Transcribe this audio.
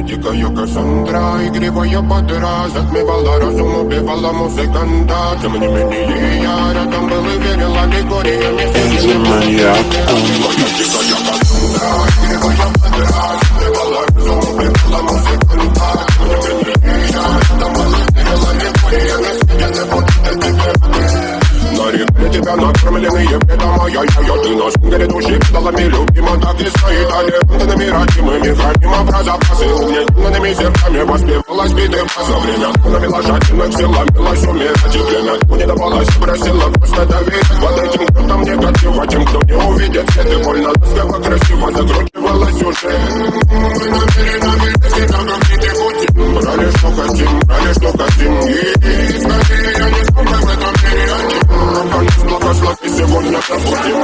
дикая Кассандра, игривая подра, затмевала разум, убивала музыканта. Тем не менее я рядом был и верил аллегориями. Энзи Маньяк. Моя дикая Кассандра, игривая подра, затмевала разум, убивала музыканта. Тем не менее я рядом был и верил аллегориями. Я не буду для тебя. Нарекли тебя накормленные предомая. Ты на шунгере души педалами любима. Так и стоит аллегантными родимыми. Храним образа пасы угнетенными зерками. Воспевалась биты за время. Навела жадных сил, ломилась умирать. И время не давалось, просила просто доверять. Под этим кто-то мне красиво, тем, кто не увидит свет. И больно ласково, красиво закручивалась уже. Мы намеренно вылезли на какие-то пути. Брали что хотим, брали что хотим. И скорее я не смог в этом мире один. Организм благослови сегодня пробудим.